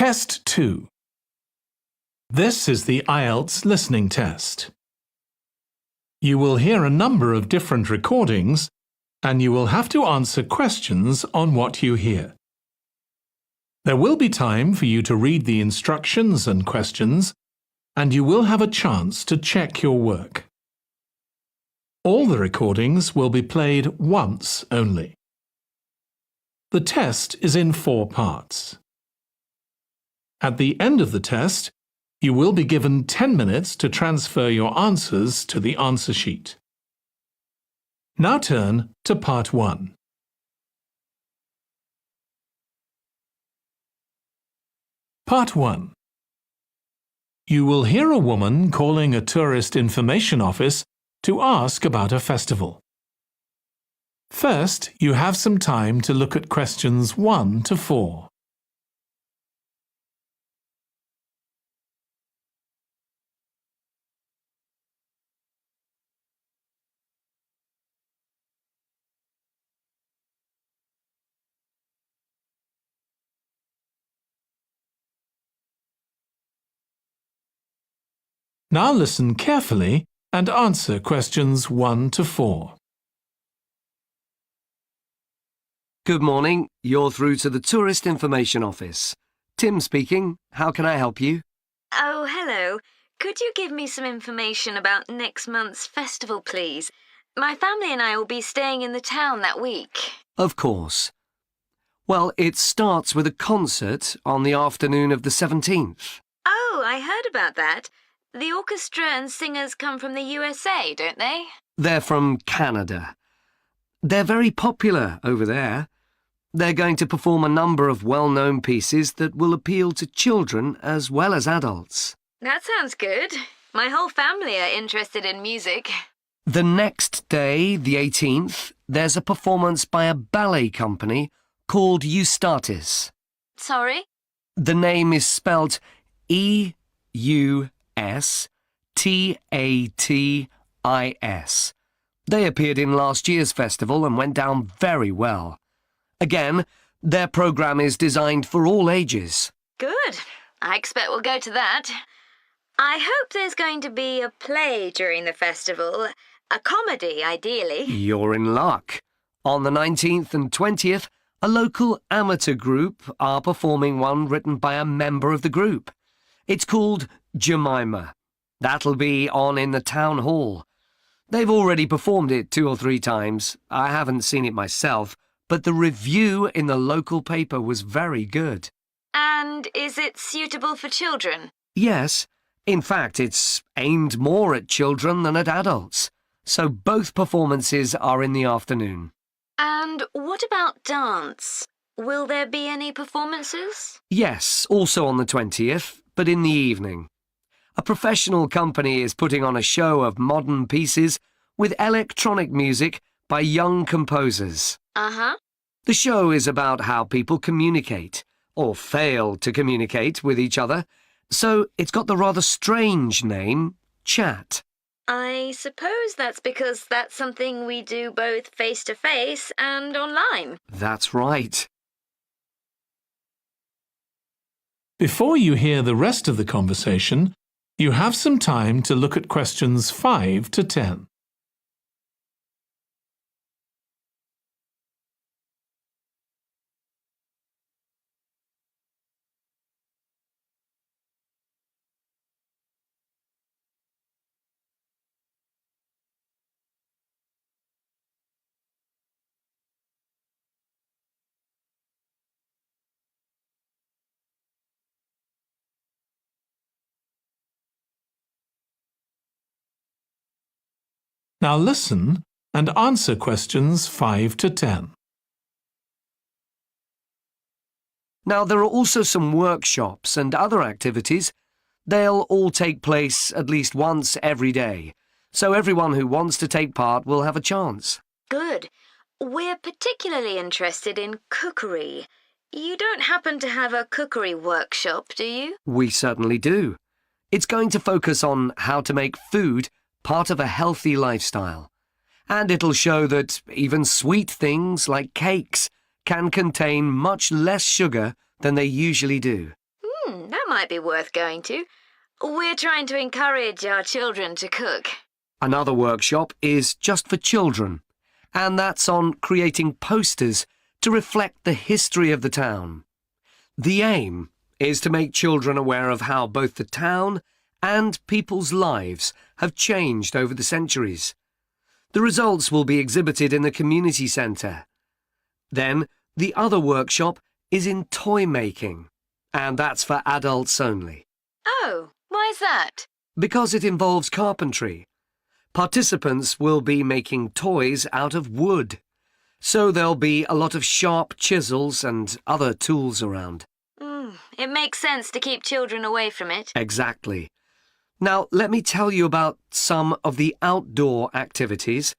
Test 2. This is the IELTS Listening Test. You will hear a number of different recordings, and you will have to answer questions on what you hear. There will be time for you to read the instructions and questions, and you will have a chance to check your work. All the recordings will be played once only. The test is in 4 parts. At the end of the test, you will be given 10 minutes to transfer your answers to the answer sheet. Now turn to Part 1. Part 1. You will hear a woman calling a tourist information office to ask about a festival. First, you have some time to look at questions 1 to 4. Now listen carefully and answer questions 1 to 4. Good morning. You're through to the Tourist Information Office. Tim speaking. How can I help you? Oh, hello. Could you give me some information about next month's festival, please? My family and I will be staying in the town that week. Of course. Well, it starts with a concert on the afternoon of the 17th. Oh, I heard about that. The orchestra and singers come from the USA, don't they? They're from Canada. They're very popular over there. They're going to perform a number of well-known pieces that will appeal to children as well as adults. That sounds good. My whole family are interested in music. The next day, the 18th, there's a performance by a ballet company called Eustatis. Sorry? The name is spelled Eustatis. They appeared in last year's festival and went down very well. Again, their programme is designed for all ages. Good. I expect we'll go to that. I hope there's going to be a play during the festival. A comedy, ideally. You're in luck. On the 19th and 20th, a local amateur group are performing one written by a member of the group. It's called Jemima. That'll be on in the town hall. They've already performed it 2 or 3 times. I haven't seen it myself, but the review in the local paper was very good. And is it suitable for children? Yes. In fact, it's aimed more at children than at adults. So both performances are in the afternoon. And what about dance? Will there be any performances? Yes, also on the 20th, but in the evening. A professional company is putting on a show of modern pieces with electronic music by young composers. Uh-huh. The show is about how people communicate, or fail to communicate with each other, so it's got the rather strange name, chat. I suppose that's because that's something we do both face-to-face and online. That's right. Before you hear the rest of the conversation, you have some time to look at questions 5 to 10. Now listen and answer questions 5 to 10. Now, there are also some workshops and other activities. They'll all take place at least once every day, so everyone who wants to take part will have a chance. Good. We're particularly interested in cookery. You don't happen to have a cookery workshop, do you? We certainly do. It's going to focus on how to make food part of a healthy lifestyle. And it'll show that even sweet things like cakes can contain much less sugar than they usually do. That might be worth going to. We're trying to encourage our children to cook. Another workshop is just for children, and that's on creating posters to reflect the history of the town. The aim is to make children aware of how both the town and people's lives have changed over the centuries. The results will be exhibited in the community centre. Then, the other workshop is in toy making, and that's for adults only. Oh, why's that? Because it involves carpentry. Participants will be making toys out of wood, so there'll be a lot of sharp chisels and other tools around. It makes sense to keep children away from it. Exactly. Now, let me tell you about some of the outdoor activities.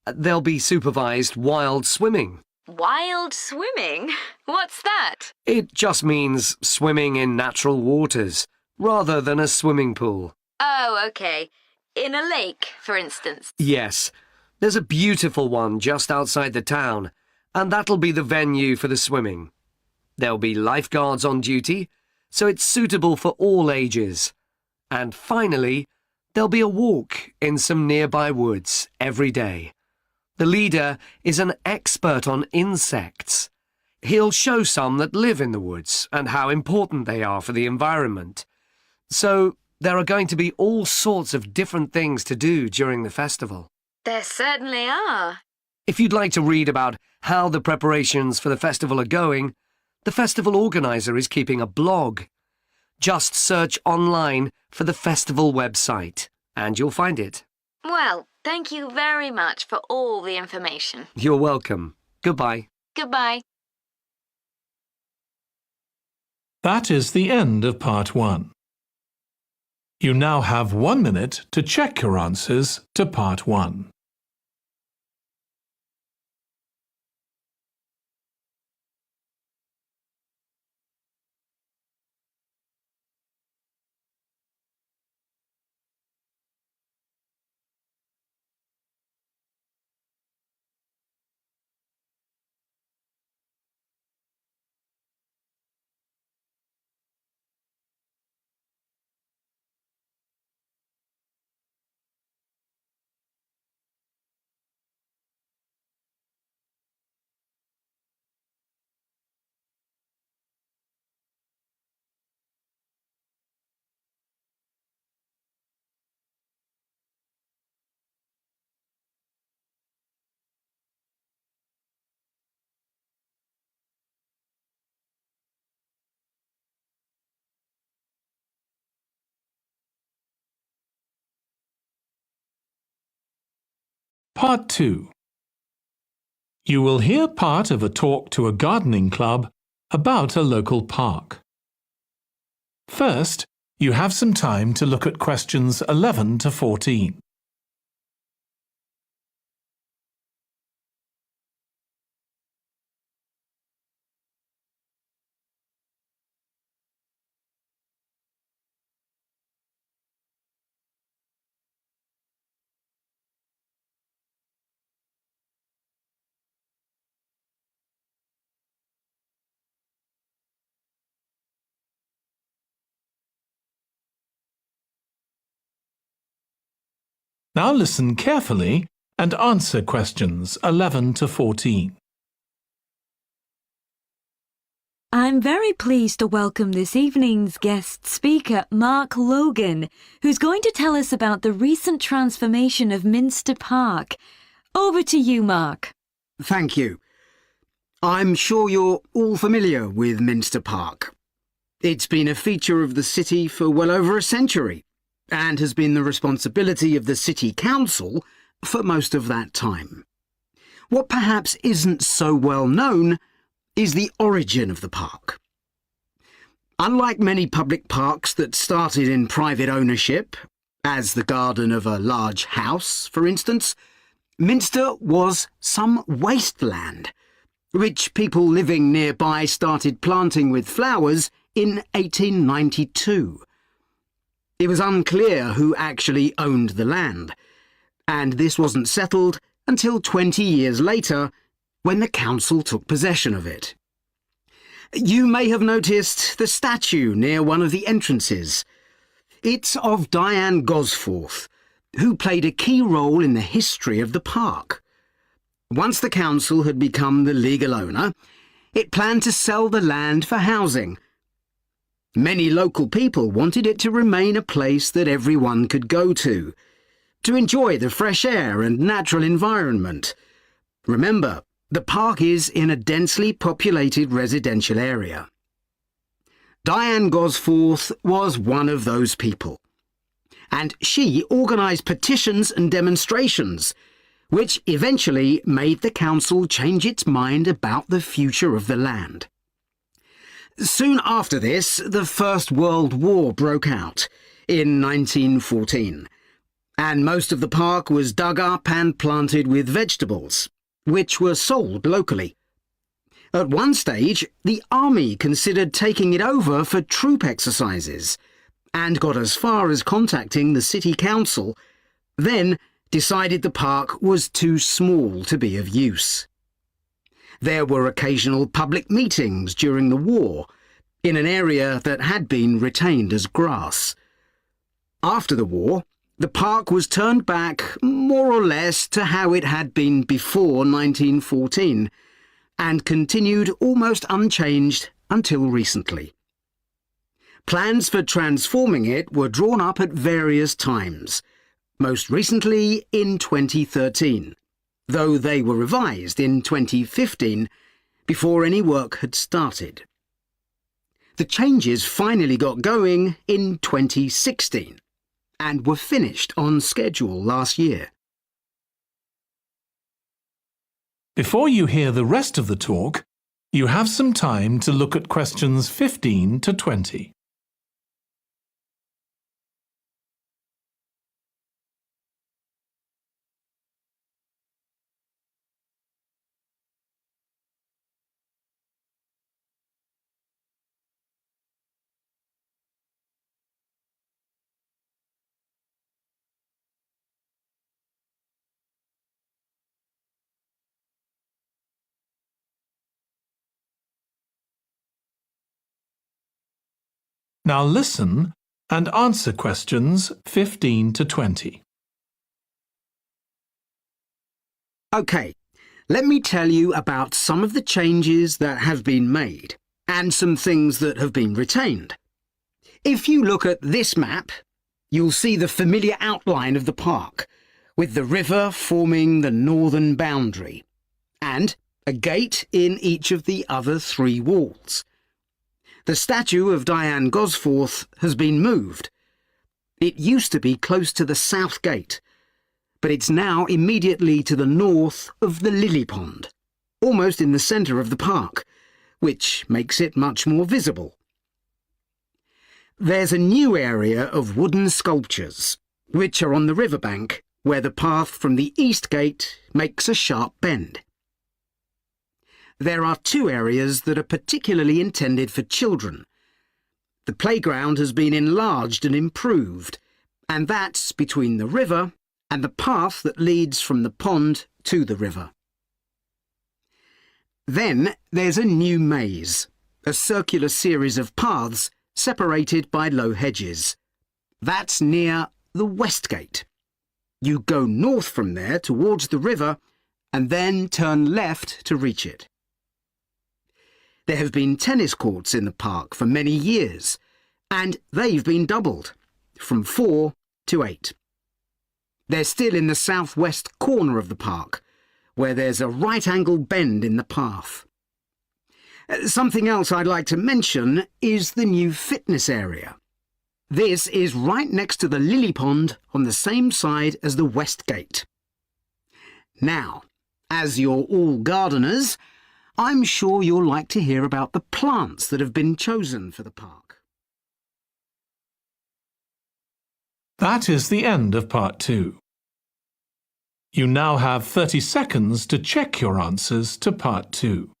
There'll be supervised wild swimming. Wild swimming? What's that? It just means swimming in natural waters, rather than a swimming pool. Oh, okay. In a lake, for instance. Yes. There's a beautiful one just outside the town, and that'll be the venue for the swimming. There'll be lifeguards on duty, so it's suitable for all ages. And finally, there'll be a walk in some nearby woods every day. The leader is an expert on insects. He'll show some that live in the woods and how important they are for the environment. So there are going to be all sorts of different things to do during the festival. There certainly are. If you'd like to read about how the preparations for the festival are going, the festival organiser is keeping a blog. Just search online for the festival website, and you'll find it. Well, thank you very much for all the information. You're welcome. Goodbye. Goodbye. That is the end of Part 1. You now have 1 minute to check your answers to Part 1. Part 2. You will hear part of a talk to a gardening club about a local park. First, you have some time to look at questions 11 to 14. Now listen carefully and answer questions 11 to 14. I'm very pleased to welcome this evening's guest speaker, Mark Logan, who's going to tell us about the recent transformation of Minster Park. Over to you, Mark. Thank you. I'm sure you're all familiar with Minster Park. It's been a feature of the city for well over a century, and has been the responsibility of the City Council for most of that time. What perhaps isn't so well known is the origin of the park. Unlike many public parks that started in private ownership, as the garden of a large house, for instance, Minster was some wasteland, which people living nearby started planting with flowers in 1892. It was unclear who actually owned the land, and this wasn't settled until 20 years later, when the council took possession of it. You may have noticed the statue near one of the entrances. It's of Diane Gosforth, who played a key role in the history of the park. Once the council had become the legal owner, it planned to sell the land for housing. Many local people wanted it to remain a place that everyone could go to enjoy the fresh air and natural environment. Remember, the park is in a densely populated residential area. Diane Gosforth was one of those people, and she organised petitions and demonstrations, which eventually made the council change its mind about the future of the land. Soon after this, the First World War broke out in 1914, and most of the park was dug up and planted with vegetables, which were sold locally. At one stage, the army considered taking it over for troop exercises and got as far as contacting the city council, then decided the park was too small to be of use. There were occasional public meetings during the war in an area that had been retained as grass. After the war, the park was turned back more or less to how it had been before 1914 and continued almost unchanged until recently. Plans for transforming it were drawn up at various times, most recently in 2013, though they were revised in 2015 before any work had started. The changes finally got going in 2016 and were finished on schedule last year. Before you hear the rest of the talk, you have some time to look at questions 15 to 20. Now listen and answer questions 15 to 20. OK, let me tell you about some of the changes that have been made and some things that have been retained. If you look at this map, you'll see the familiar outline of the park, with the river forming the northern boundary, and a gate in each of the other 3 walls. The statue of Diane Gosforth has been moved. It used to be close to the south gate, but it's now immediately to the north of the lily pond, almost in the centre of the park, which makes it much more visible. There's a new area of wooden sculptures, which are on the riverbank, where the path from the east gate makes a sharp bend. There are 2 areas that are particularly intended for children. The playground has been enlarged and improved, and that's between the river and the path that leads from the pond to the river. Then there's a new maze, a circular series of paths separated by low hedges. That's near the west gate. You go north from there towards the river and then turn left to reach it. There have been tennis courts in the park for many years, and they've been doubled, from 4 to 8. They're still in the southwest corner of the park, where there's a right-angle bend in the path. Something else I'd like to mention is the new fitness area. This is right next to the lily pond on the same side as the west gate. Now, as you're all gardeners, I'm sure you'll like to hear about the plants that have been chosen for the park. That is the end of part 2. You now have 30 seconds to check your answers to part 2.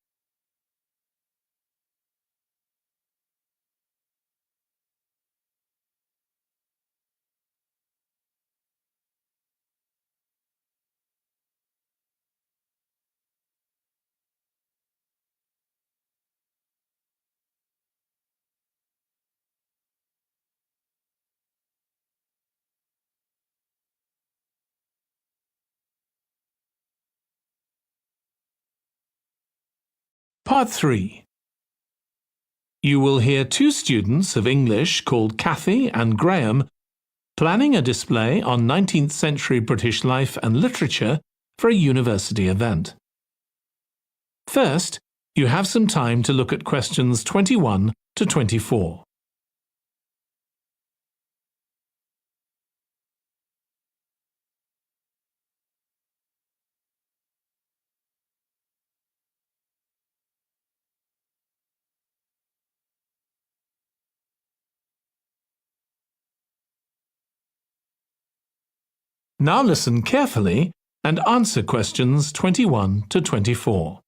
Part 3. You will hear two students of English called Kathy and Graham planning a display on 19th century British life and literature for a university event. First, you have some time to look at questions 21 to 24. Now listen carefully and answer questions 21 to 24.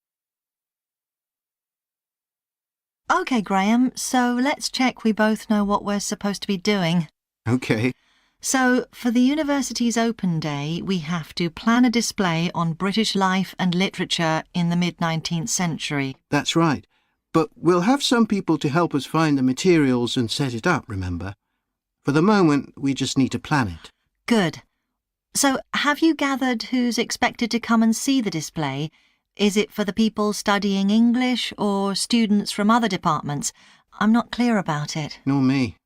OK, Graham, so let's check we both know what we're supposed to be doing. OK. So, for the university's open day, we have to plan a display on British life and literature in the mid-19th century. That's right. But we'll have some people to help us find the materials and set it up, remember? For the moment, we just need to plan it. Good. So, have you gathered who's expected to come and see the display? Is it for the people studying English or students from other departments? I'm not clear about it. Nor me.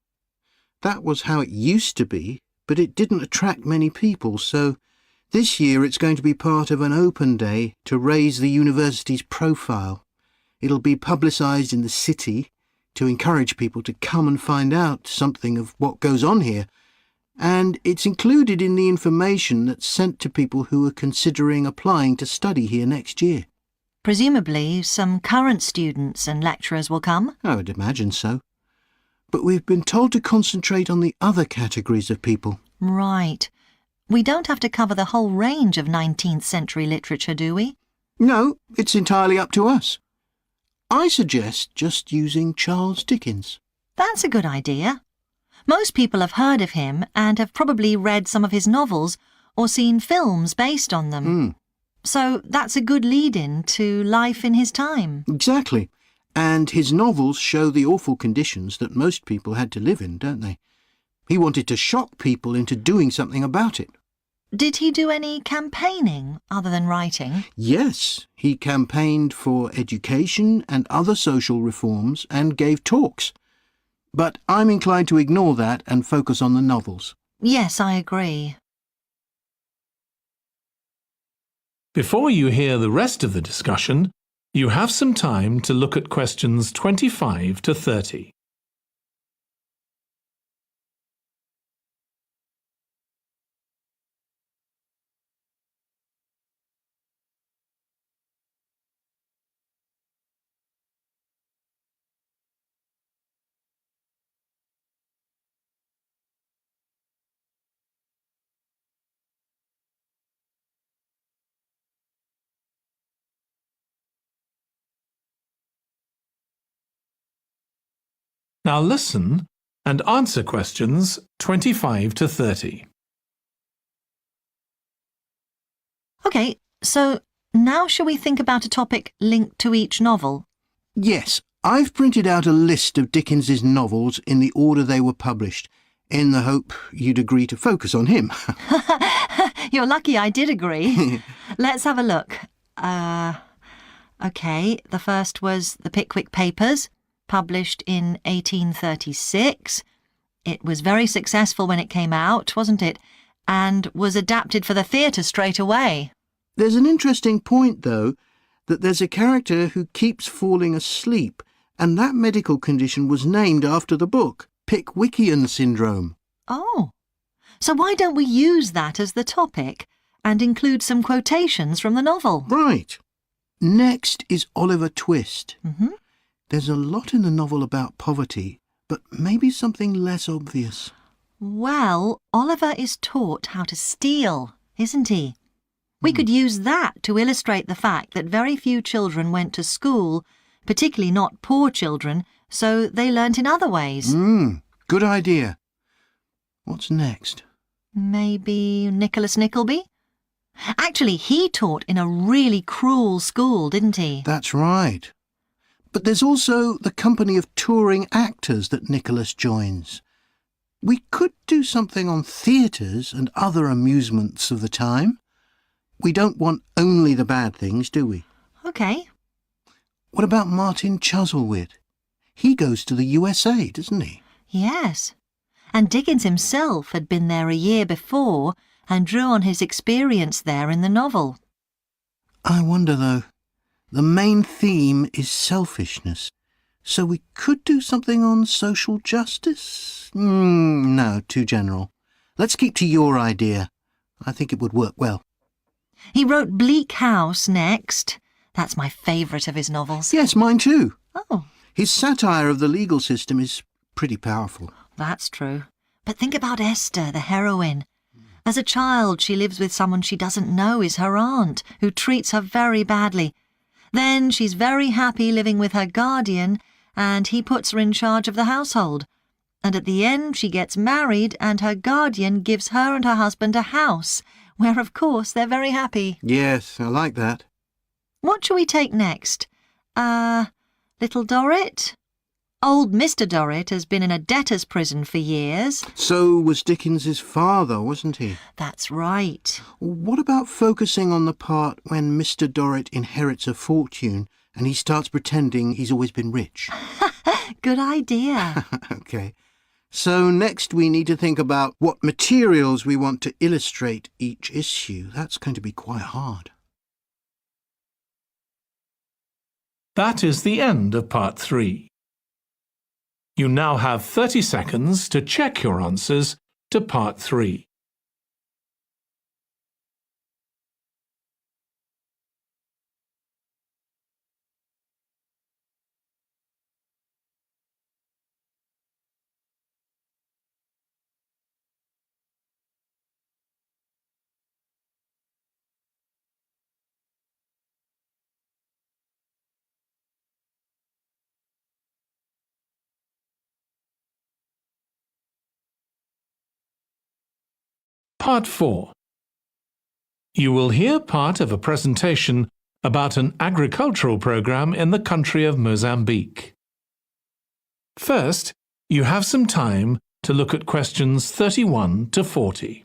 That was how it used to be, but it didn't attract many people, so this year it's going to be part of an open day to raise the university's profile. It'll be publicised in the city to encourage people to come and find out something of what goes on here. And it's included in the information that's sent to people who are considering applying to study here next year. Presumably, some current students and lecturers will come? I would imagine so. But we've been told to concentrate on the other categories of people. Right. We don't have to cover the whole range of 19th century literature, do we? No, it's entirely up to us. I suggest just using Charles Dickens. That's a good idea. Most people have heard of him and have probably read some of his novels or seen films based on them. So that's a good lead-in to life in his time. Exactly. And his novels show the awful conditions that most people had to live in, don't they? He wanted to shock people into doing something about it. Did he do any campaigning other than writing? Yes, he campaigned for education and other social reforms and gave talks. But I'm inclined to ignore that and focus on the novels. Yes, I agree. Before you hear the rest of the discussion, you have some time to look at questions 25 to 30. Now listen and answer questions 25 to 30. OK, so now shall we think about a topic linked to each novel? Yes, I've printed out a list of Dickens's novels in the order they were published, in the hope you'd agree to focus on him. You're lucky I did agree. Let's have a look. OK, the first was The Pickwick Papers, published in 1836. It was very successful when it came out, wasn't it? And was adapted for the theatre straight away. There's an interesting point, though, that there's a character who keeps falling asleep, and that medical condition was named after the book, Pickwickian syndrome. Oh, so why don't we use that as the topic and include some quotations from the novel? Right. Next is Oliver Twist. Mm-hmm. There's a lot in the novel about poverty, but maybe something less obvious. Well, Oliver is taught how to steal, isn't he? We could use that to illustrate the fact that very few children went to school, particularly not poor children, so they learnt in other ways. Good idea. What's next? Maybe Nicholas Nickleby? Actually, he taught in a really cruel school, didn't he? That's right. But there's also the company of touring actors that Nicholas joins. We could do something on theatres and other amusements of the time. We don't want only the bad things, do we? OK. What about Martin Chuzzlewit? He goes to the USA, doesn't he? Yes. And Dickens himself had been there a year before and drew on his experience there in the novel. I wonder, though. The main theme is selfishness. So we could do something on social justice? No, too general. Let's keep to your idea. I think it would work well. He wrote Bleak House next. That's my favourite of his novels. Yes, mine too. Oh, His satire of the legal system is pretty powerful. that's true. But think about Esther, the heroine. As a child, she lives with someone she doesn't know is her aunt, who treats her very badly. Then she's very happy living with her guardian, and he puts her in charge of the household. And at the end, she gets married, and her guardian gives her and her husband a house, where, of course, they're very happy. Yes, I like that. What shall we take next? Little Dorrit? Old Mr. Dorrit has been in a debtor's prison for years. So was Dickens's father, wasn't he? That's right. What about focusing on the part when Mr. Dorrit inherits a fortune and he starts pretending he's always been rich? Good idea. OK. So next we need to think about what materials we want to illustrate each issue. That's going to be quite hard. That is the end of Part 3. You now have 30 seconds to check your answers to Part 3. Part 4. You will hear part of a presentation about an agricultural program in the country of Mozambique. First, you have some time to look at questions 31 to 40.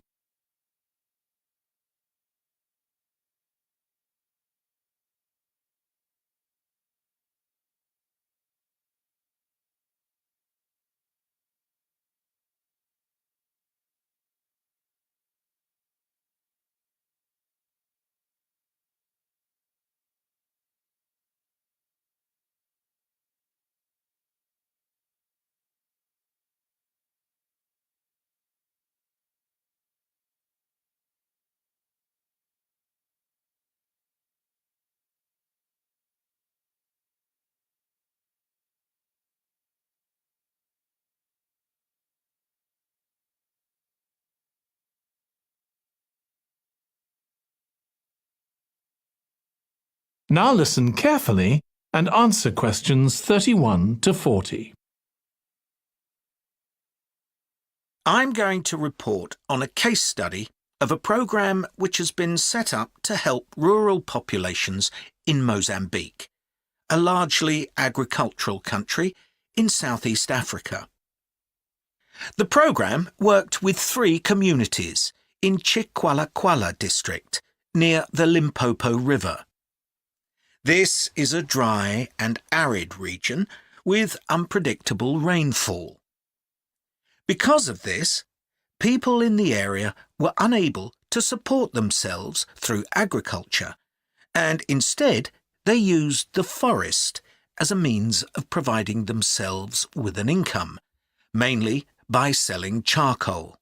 Now listen carefully and answer questions 31 to 40. I'm going to report on a case study of a program which has been set up to help rural populations in Mozambique, a largely agricultural country in Southeast Africa. The program worked with 3 communities in Chikwalakwala district near the Limpopo River. This is a dry and arid region with unpredictable rainfall. Because of this, people in the area were unable to support themselves through agriculture, and instead they used the forest as a means of providing themselves with an income, mainly by selling charcoal.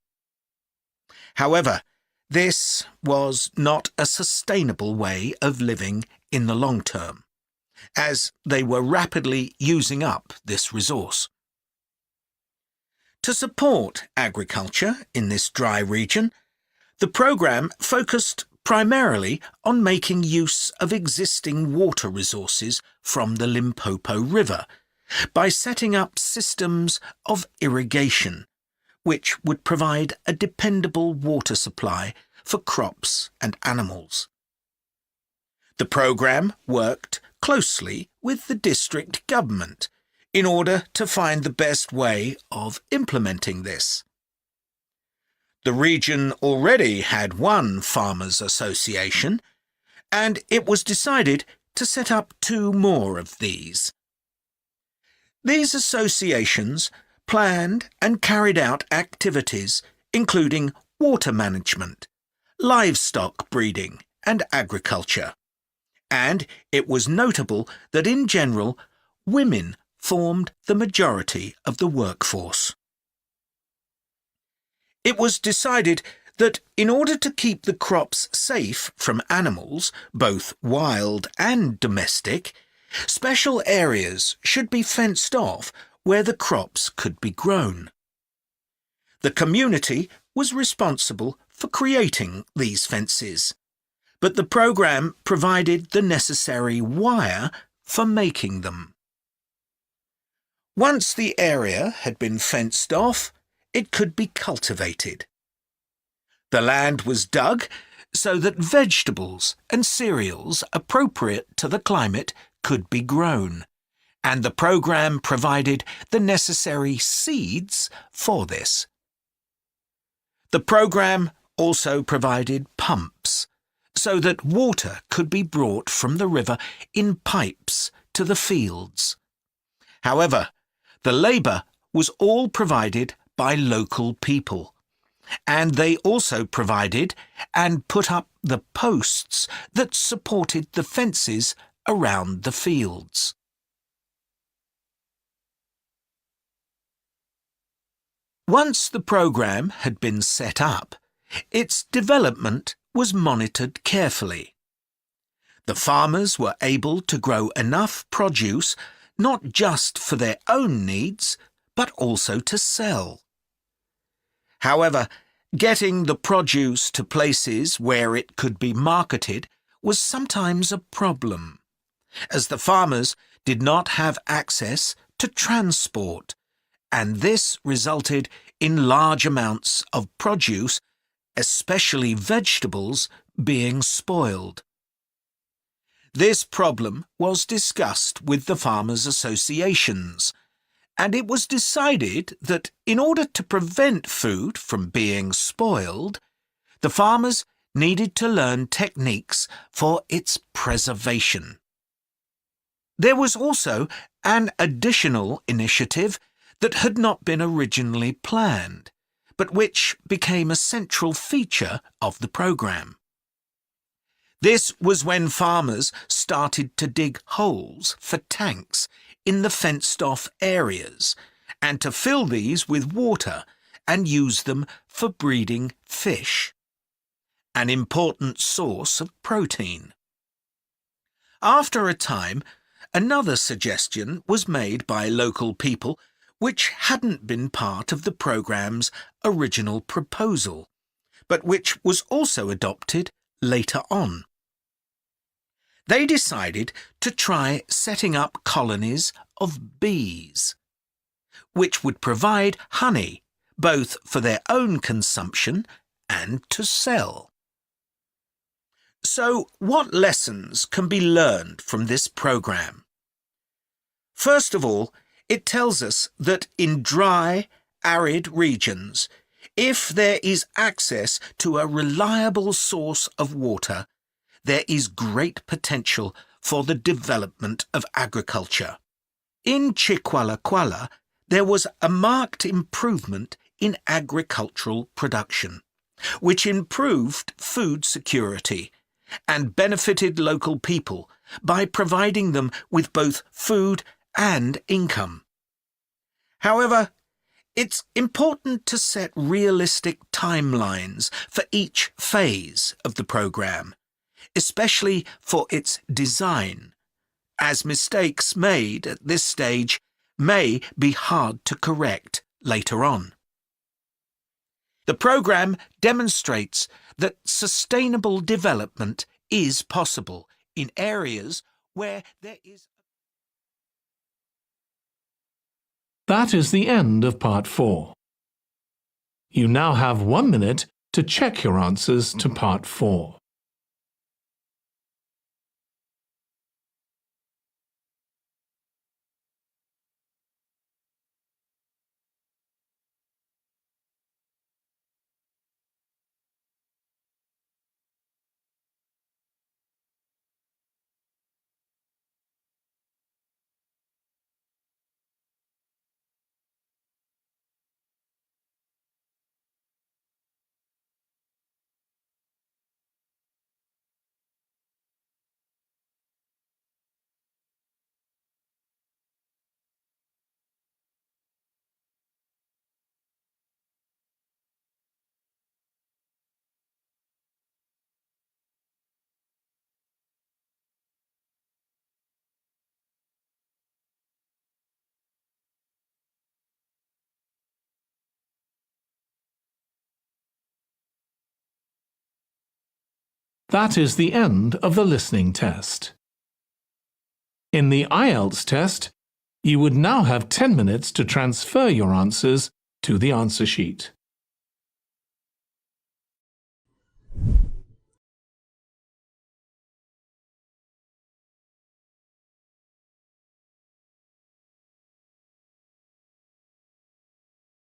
However, this was not a sustainable way of living in the long term, as they were rapidly using up this resource. To support agriculture in this dry region, the program focused primarily on making use of existing water resources from the Limpopo River by setting up systems of irrigation, which would provide a dependable water supply for crops and animals. The program worked closely with the district government in order to find the best way of implementing this. The region already had one farmers' association, and it was decided to set up 2 more of these. These associations planned and carried out activities including water management, livestock breeding and agriculture. And it was notable that in general, women formed the majority of the workforce. It was decided that in order to keep the crops safe from animals, both wild and domestic, special areas should be fenced off where the crops could be grown. The community was responsible for creating these fences, but the programme provided the necessary wire for making them. Once the area had been fenced off, it could be cultivated. The land was dug so that vegetables and cereals appropriate to the climate could be grown, and the programme provided the necessary seeds for this. The programme also provided pumps so that water could be brought from the river in pipes to the fields. However, the labour was all provided by local people, and they also provided and put up the posts that supported the fences around the fields. Once the programme had been set up, its development was monitored carefully. The farmers were able to grow enough produce not just for their own needs, but also to sell. However, getting the produce to places where it could be marketed was sometimes a problem, as the farmers did not have access to transport, and this resulted in large amounts of produce, especially vegetables, being spoiled. This problem was discussed with the farmers' associations, and it was decided that in order to prevent food from being spoiled, the farmers needed to learn techniques for its preservation. There was also an additional initiative that had not been originally planned, but which became a central feature of the programme. This was when farmers started to dig holes for tanks in the fenced-off areas and to fill these with water and use them for breeding fish, an important source of protein. After a time, another suggestion was made by local people which hadn't been part of the programme's original proposal, but which was also adopted later on. They decided to try setting up colonies of bees, which would provide honey both for their own consumption and to sell. So, what lessons can be learned from this programme? First of all, it tells us that in dry, arid regions, if there is access to a reliable source of water, there is great potential for the development of agriculture. In Chiqualaquala, there was a marked improvement in agricultural production, which improved food security and benefited local people by providing them with both food and income. However, it's important to set realistic timelines for each phase of the programme, especially for its design, as mistakes made at this stage may be hard to correct later on. The programme demonstrates that sustainable development is possible in areas where there is. That is the end of Part 4. You now have 1 minute to check your answers to Part 4. That is the end of the listening test. In the IELTS test, you would now have 10 minutes to transfer your answers to the answer sheet.